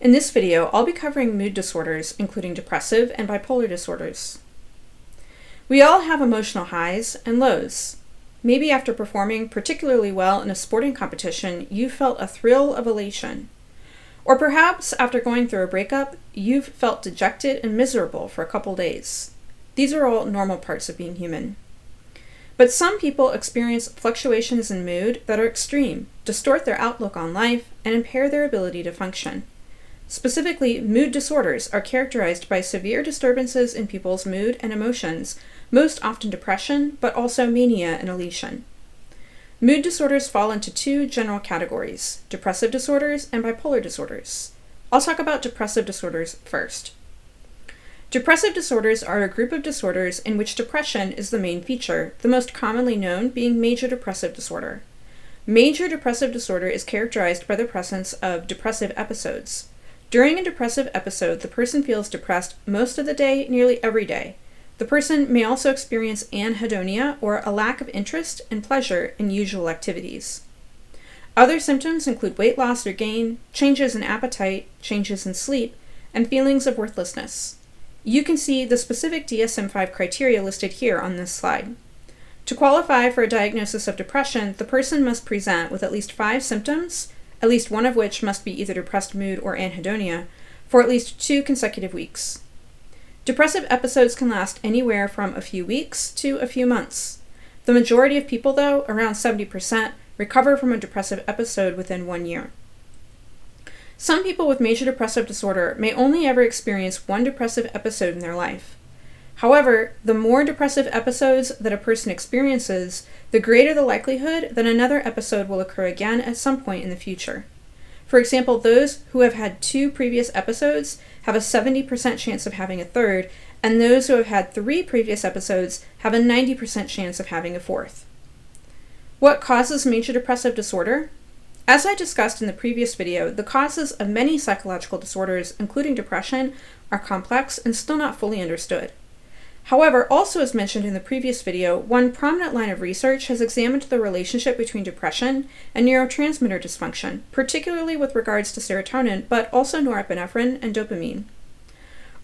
In this video, I'll be covering mood disorders, including depressive and bipolar disorders. We all have emotional highs and lows. Maybe after performing particularly well in a sporting competition, you felt a thrill of elation. Or perhaps after going through a breakup, you've felt dejected and miserable for a couple days. These are all normal parts of being human. But some people experience fluctuations in mood that are extreme, distort their outlook on life, and impair their ability to function. Specifically, mood disorders are characterized by severe disturbances in people's mood and emotions, most often depression, but also mania and elation. Mood disorders fall into two general categories: depressive disorders and bipolar disorders. I'll talk about depressive disorders first. Depressive disorders are a group of disorders in which depression is the main feature, the most commonly known being major depressive disorder. Major depressive disorder is characterized by the presence of depressive episodes. During a depressive episode, the person feels depressed most of the day, nearly every day. The person may also experience anhedonia, or a lack of interest and pleasure in usual activities. Other symptoms include weight loss or gain, changes in appetite, changes in sleep, and feelings of worthlessness. You can see the specific DSM-5 criteria listed here on this slide. To qualify for a diagnosis of depression, the person must present with at least 5 symptoms, at least one of which must be either depressed mood or anhedonia, for at least 2 consecutive weeks. Depressive episodes can last anywhere from a few weeks to a few months. The majority of people, though, around 70%, recover from a depressive episode within 1 year. Some people with major depressive disorder may only ever experience one depressive episode in their life. However, the more depressive episodes that a person experiences, the greater the likelihood that another episode will occur again at some point in the future. For example, those who have had 2 previous episodes have a 70% chance of having a third, and those who have had 3 previous episodes have a 90% chance of having a fourth. What causes major depressive disorder? As I discussed in the previous video, the causes of many psychological disorders, including depression, are complex and still not fully understood. However, also as mentioned in the previous video, one prominent line of research has examined the relationship between depression and neurotransmitter dysfunction, particularly with regards to serotonin, but also norepinephrine and dopamine.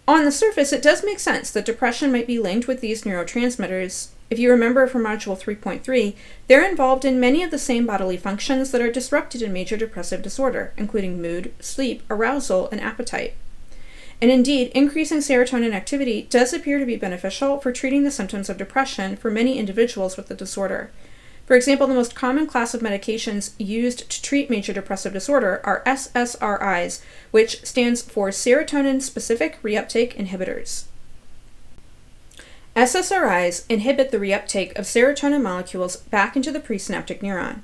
On the surface, it does make sense that depression might be linked with these neurotransmitters. If you remember from Module 3.3, they're involved in many of the same bodily functions that are disrupted in major depressive disorder, including mood, sleep, arousal, and appetite. And indeed, increasing serotonin activity does appear to be beneficial for treating the symptoms of depression for many individuals with the disorder. For example, the most common class of medications used to treat major depressive disorder are SSRIs, which stands for serotonin-specific reuptake inhibitors. SSRIs inhibit the reuptake of serotonin molecules back into the presynaptic neuron.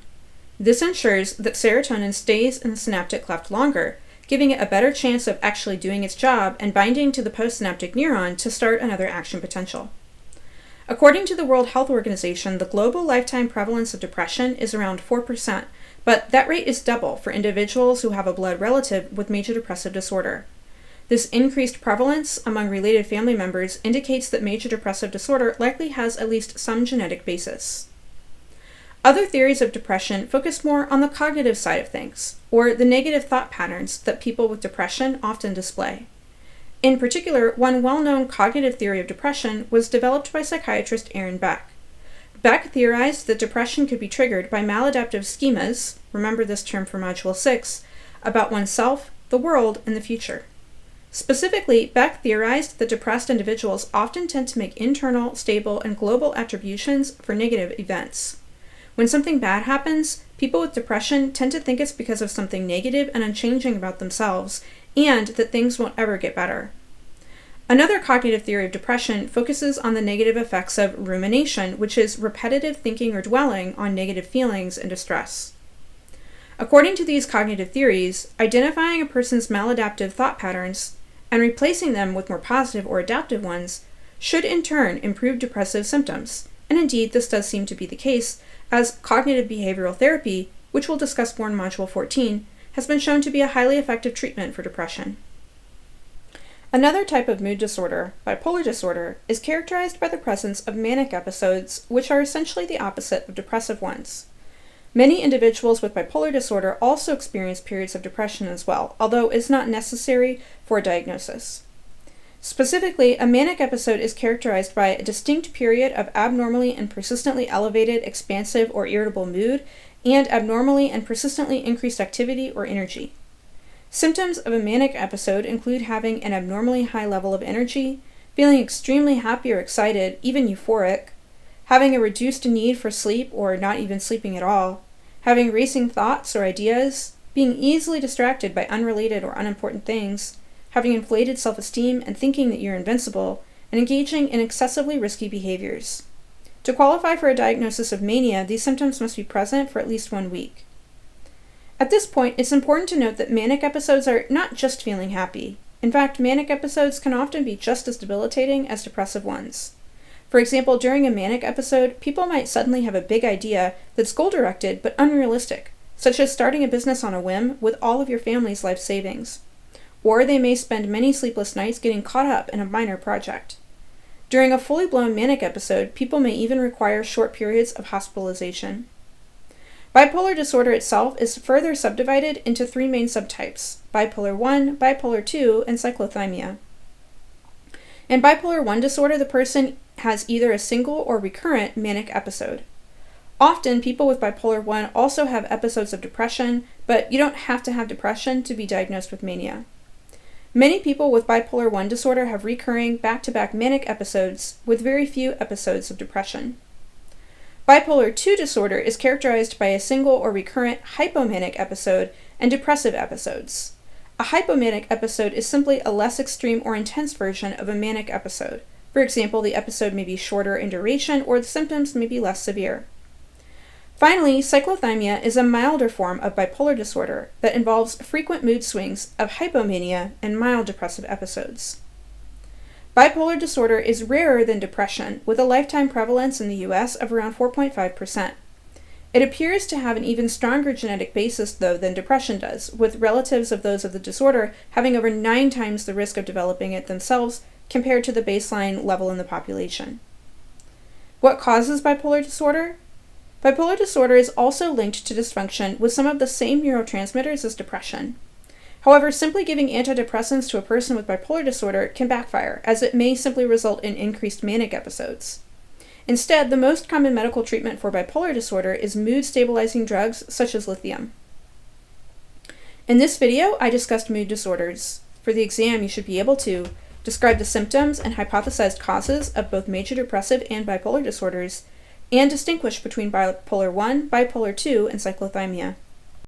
This ensures that serotonin stays in the synaptic cleft longer, giving it a better chance of actually doing its job and binding to the postsynaptic neuron to start another action potential. According to the World Health Organization, the global lifetime prevalence of depression is around 4%, but that rate is double for individuals who have a blood relative with major depressive disorder. This increased prevalence among related family members indicates that major depressive disorder likely has at least some genetic basis. Other theories of depression focus more on the cognitive side of things, or the negative thought patterns that people with depression often display. In particular, one well-known cognitive theory of depression was developed by psychiatrist Aaron Beck. Beck theorized that depression could be triggered by maladaptive schemas, remember this term from Module 6, about oneself, the world, and the future. Specifically, Beck theorized that depressed individuals often tend to make internal, stable, and global attributions for negative events. When something bad happens, people with depression tend to think it's because of something negative and unchanging about themselves, and that things won't ever get better. Another cognitive theory of depression focuses on the negative effects of rumination, which is repetitive thinking or dwelling on negative feelings and distress. According to these cognitive theories, identifying a person's maladaptive thought patterns and replacing them with more positive or adaptive ones should in turn improve depressive symptoms, and indeed this does seem to be the case, as cognitive behavioral therapy, which we'll discuss more in Module 14, has been shown to be a highly effective treatment for depression. Another type of mood disorder, bipolar disorder, is characterized by the presence of manic episodes, which are essentially the opposite of depressive ones. Many individuals with bipolar disorder also experience periods of depression as well, although it's not necessary for a diagnosis. Specifically, a manic episode is characterized by a distinct period of abnormally and persistently elevated, expansive, or irritable mood, and abnormally and persistently increased activity or energy. Symptoms of a manic episode include having an abnormally high level of energy, feeling extremely happy or excited, even euphoric, having a reduced need for sleep or not even sleeping at all, having racing thoughts or ideas, being easily distracted by unrelated or unimportant things, having inflated self-esteem and thinking that you're invincible, and engaging in excessively risky behaviors. To qualify for a diagnosis of mania, these symptoms must be present for at least 1 week. At this point, it's important to note that manic episodes are not just feeling happy. In fact, manic episodes can often be just as debilitating as depressive ones. For example, during a manic episode, people might suddenly have a big idea that's goal-directed but unrealistic, such as starting a business on a whim with all of your family's life savings. Or they may spend many sleepless nights getting caught up in a minor project. During a fully blown manic episode, people may even require short periods of hospitalization. Bipolar disorder itself is further subdivided into 3 main subtypes: bipolar 1, bipolar 2, and cyclothymia. In bipolar 1 disorder, the person has either a single or recurrent manic episode. Often, people with bipolar 1 also have episodes of depression, but you don't have to have depression to be diagnosed with mania. Many people with bipolar 1 disorder have recurring back-to-back manic episodes with very few episodes of depression. Bipolar 2 disorder is characterized by a single or recurrent hypomanic episode and depressive episodes. A hypomanic episode is simply a less extreme or intense version of a manic episode. For example, the episode may be shorter in duration or the symptoms may be less severe. Finally, cyclothymia is a milder form of bipolar disorder that involves frequent mood swings of hypomania and mild depressive episodes. Bipolar disorder is rarer than depression, with a lifetime prevalence in the US of around 4.5%. It appears to have an even stronger genetic basis, though, than depression does, with relatives of those of the disorder having over 9 times the risk of developing it themselves compared to the baseline level in the population. What causes bipolar disorder? Bipolar disorder is also linked to dysfunction with some of the same neurotransmitters as depression. However, simply giving antidepressants to a person with bipolar disorder can backfire, as it may simply result in increased manic episodes. Instead, the most common medical treatment for bipolar disorder is mood-stabilizing drugs such as lithium. In this video, I discussed mood disorders. For the exam, you should be able to describe the symptoms and hypothesized causes of both major depressive and bipolar disorders, and distinguish between bipolar 1, bipolar 2, and cyclothymia.